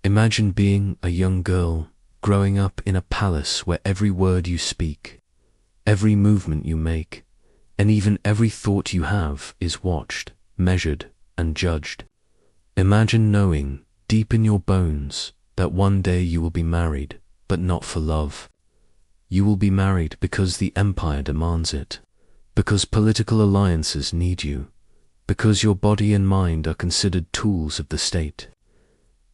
Imagine being a young girl, growing up in a palace where every word you speak, every movement you make, and even every thought you have is watched, measured, and judged. Imagine knowing, deep in your bones, that one day you will be married, but not for love. You will be married because the empire demands it, because political alliances need you, because your body and mind are considered tools of the state.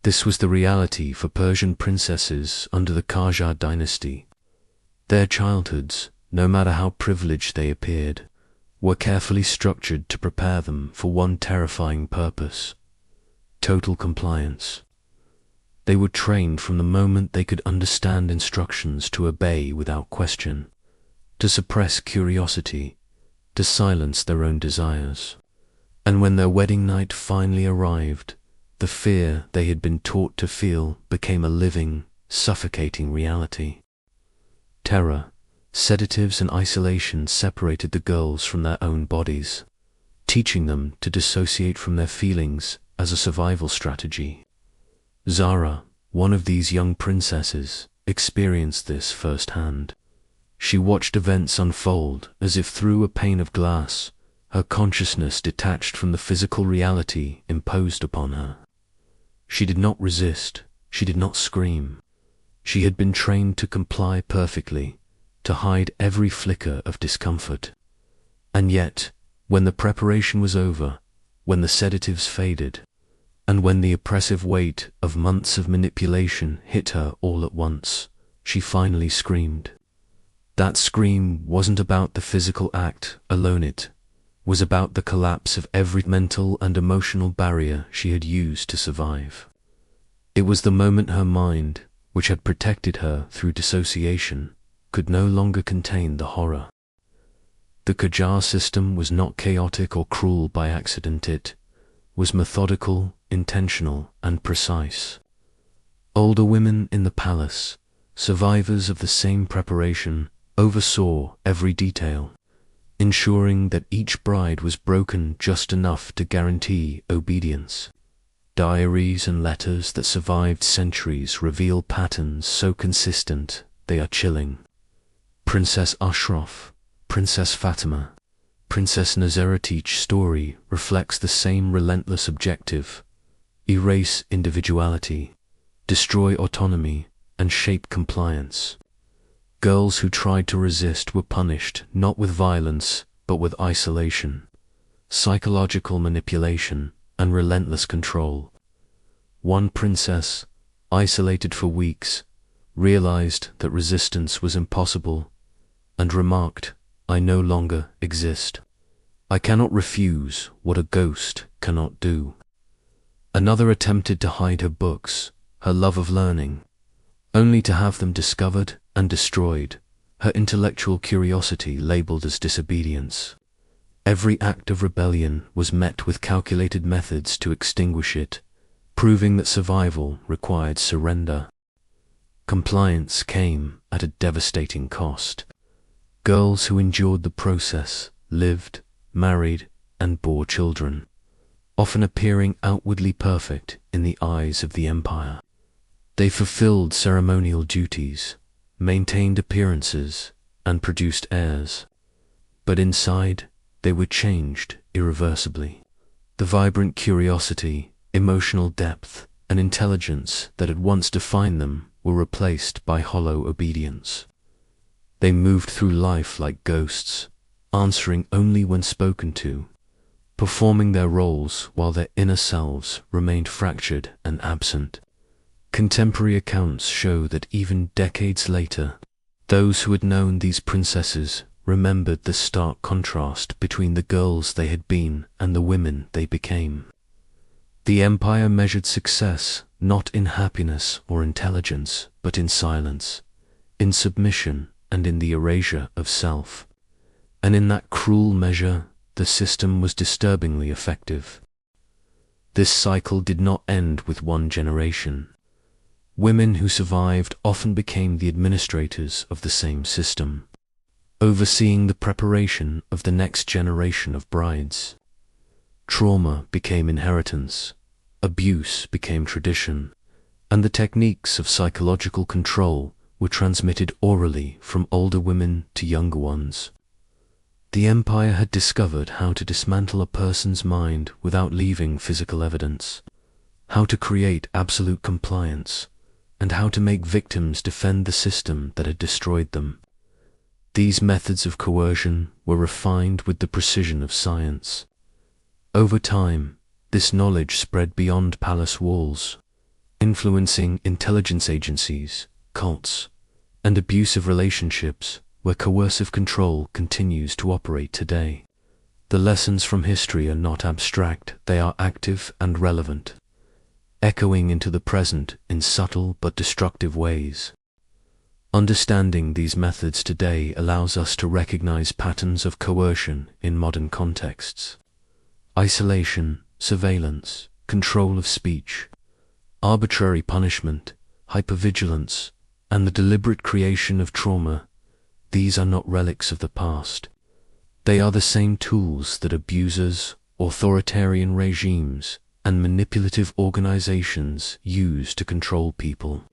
This was the reality for Persian princesses under the Kajar dynasty. Their childhoods, no matter how privileged they appeared, were carefully structured to prepare them for one terrifying purpose: total compliance. They were trained from the moment they could understand instructions to obey without question, to suppress curiosity, to silence their own desires. And when their wedding night finally arrived, the fear they had been taught to feel became a living, suffocating reality. Terror, sedatives, and isolation separated the girls from their own bodies, teaching them to dissociate from their feelings as a survival strategy. Zara, one of these young princesses, experienced this firsthand. She watched events unfold as if through a pane of glass, her consciousness detached from the physical reality imposed upon her. She did not resist, she did not scream. She had been trained to comply perfectly, to hide every flicker of discomfort. And yet, when the preparation was over, when the sedatives faded, and when the oppressive weight of months of manipulation hit her all at once, she finally screamed. That scream wasn't about the physical act alone, it was about the collapse of every mental and emotional barrier she had used to survive. It was the moment her mind, which had protected her through dissociation, could no longer contain the horror. The Kajar system was not chaotic or cruel by accident, it was methodical, intentional, and precise. Older women in the palace, survivors of the same preparation, oversaw every detail, ensuring that each bride was broken just enough to guarantee obedience. Diaries and letters that survived centuries reveal patterns so consistent they are chilling. Princess Ashraf, Princess Fatima, Princess Nazara's each story reflects the same relentless objective: erase individuality, destroy autonomy, and shape compliance. Girls who tried to resist were punished not with violence, but with isolation, psychological manipulation, and relentless control. One princess, isolated for weeks, realized that resistance was impossible and remarked, "I no longer exist. I cannot refuse what a ghost cannot do." Another attempted to hide her books, her love of learning, only to have them discovered and destroyed, her intellectual curiosity labeled as disobedience. Every act of rebellion was met with calculated methods to extinguish it, proving that survival required surrender. Compliance came at a devastating cost. Girls who endured the process lived, married, and bore children, often appearing outwardly perfect in the eyes of the empire. They fulfilled ceremonial duties, maintained appearances, and produced heirs. But inside, they were changed irreversibly. The vibrant curiosity, emotional depth, and intelligence that had once defined them were replaced by hollow obedience. They moved through life like ghosts, answering only when spoken to, performing their roles while their inner selves remained fractured and absent. Contemporary accounts show that even decades later, those who had known these princesses remembered the stark contrast between the girls they had been and the women they became. The empire measured success not in happiness or intelligence, but in silence, in submission, and in the erasure of self. And in that cruel measure, the system was disturbingly effective. This cycle did not end with one generation. Women who survived often became the administrators of the same system, overseeing the preparation of the next generation of brides. Trauma became inheritance, abuse became tradition, and the techniques of psychological control were transmitted orally from older women to younger ones. The empire had discovered how to dismantle a person's mind without leaving physical evidence, how to create absolute compliance, and how to make victims defend the system that had destroyed them. These methods of coercion were refined with the precision of science. Over time, this knowledge spread beyond palace walls, influencing intelligence agencies, cults, and abusive relationships where coercive control continues to operate today. The lessons from history are not abstract, they are active and relevant, echoing into the present in subtle but destructive ways. Understanding these methods today allows us to recognize patterns of coercion in modern contexts. Isolation, surveillance, control of speech, arbitrary punishment, hypervigilance, and the deliberate creation of trauma. These are not relics of the past. They are the same tools that abusers, authoritarian regimes, and manipulative organizations use to control people.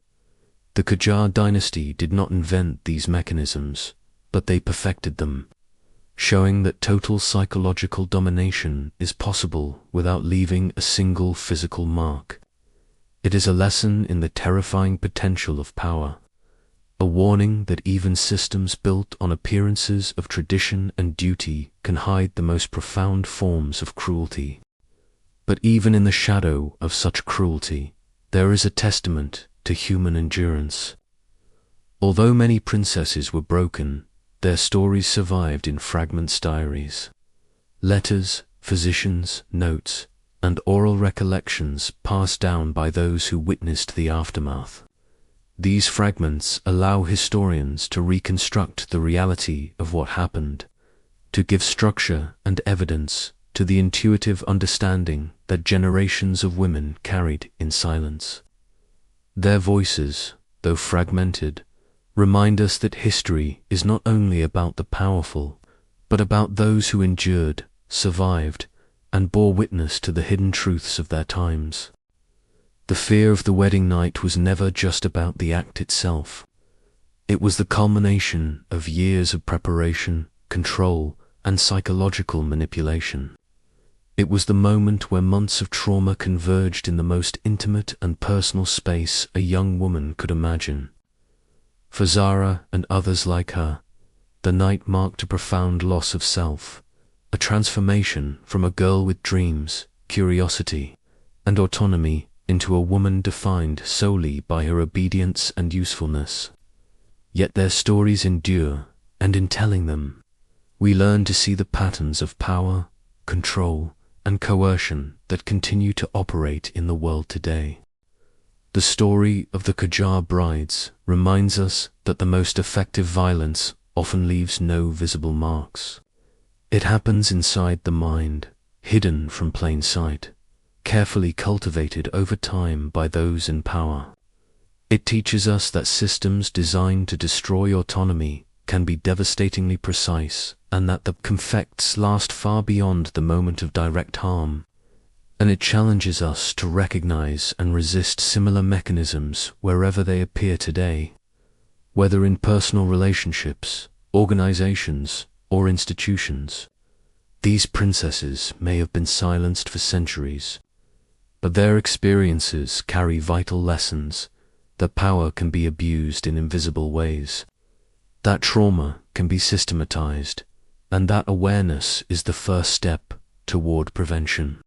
The Kajar dynasty did not invent these mechanisms, but they perfected them, showing that total psychological domination is possible without leaving a single physical mark. It is a lesson in the terrifying potential of power, a warning that even systems built on appearances of tradition and duty can hide the most profound forms of cruelty. But even in the shadow of such cruelty, there is a testament to human endurance. Although many princesses were broken, their stories survived in fragments diaries. Letters, physicians' notes, and oral recollections passed down by those who witnessed the aftermath. These fragments allow historians to reconstruct the reality of what happened, to give structure and evidence to the intuitive understanding that generations of women carried in silence. Their voices, though fragmented, remind us that history is not only about the powerful, but about those who endured, survived, and bore witness to the hidden truths of their times. The fear of the wedding night was never just about the act itself. It was the culmination of years of preparation, control, and psychological manipulation. It was the moment where months of trauma converged in the most intimate and personal space a young woman could imagine. For Zara and others like her, the night marked a profound loss of self, a transformation from a girl with dreams, curiosity, and autonomy into a woman defined solely by her obedience and usefulness. Yet their stories endure, and in telling them, we learn to see the patterns of power, control, and coercion that continue to operate in the world today. The story of the Kajar brides reminds us that the most effective violence often leaves no visible marks. It happens inside the mind, hidden from plain sight, carefully cultivated over time by those in power. It teaches us that systems designed to destroy autonomy can be devastatingly precise, and that the effects last far beyond the moment of direct harm. And it challenges us to recognize and resist similar mechanisms wherever they appear today, whether in personal relationships, organizations, or institutions. These princesses may have been silenced for centuries, but their experiences carry vital lessons that power can be abused in invisible ways, that trauma can be systematized, and that awareness is the first step toward prevention.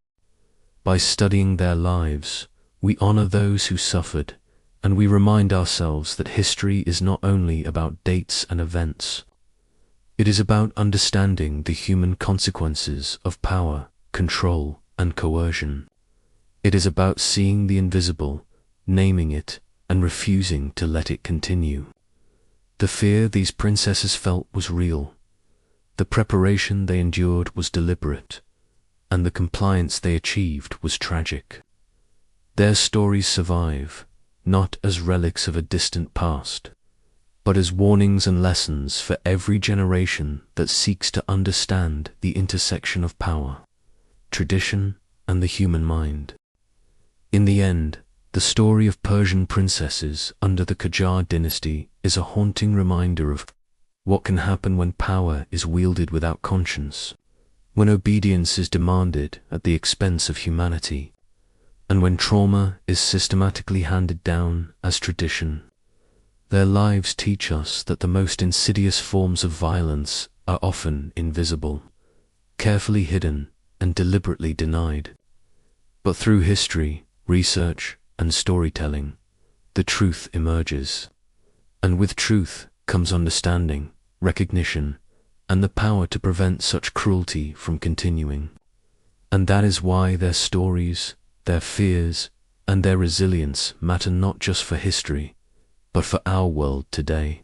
By studying their lives, we honor those who suffered, and we remind ourselves that history is not only about dates and events. It is about understanding the human consequences of power, control, and coercion. It is about seeing the invisible, naming it, and refusing to let it continue. The fear these princesses felt was real. The preparation they endured was deliberate, and the compliance they achieved was tragic. Their stories survive, not as relics of a distant past, but as warnings and lessons for every generation that seeks to understand the intersection of power, tradition, and the human mind. In the end, The story of Persian princesses under the Kajar dynasty is a haunting reminder of what can happen when power is wielded without conscience, when obedience is demanded at the expense of humanity, and when trauma is systematically handed down as tradition. Their lives teach us that the most insidious forms of violence are often invisible, carefully hidden, and deliberately denied. But through history, research, and storytelling, the truth emerges. And with truth comes understanding, recognition, and the power to prevent such cruelty from continuing. And that is why their stories, their fears, and their resilience matter not just for history, but for our world today.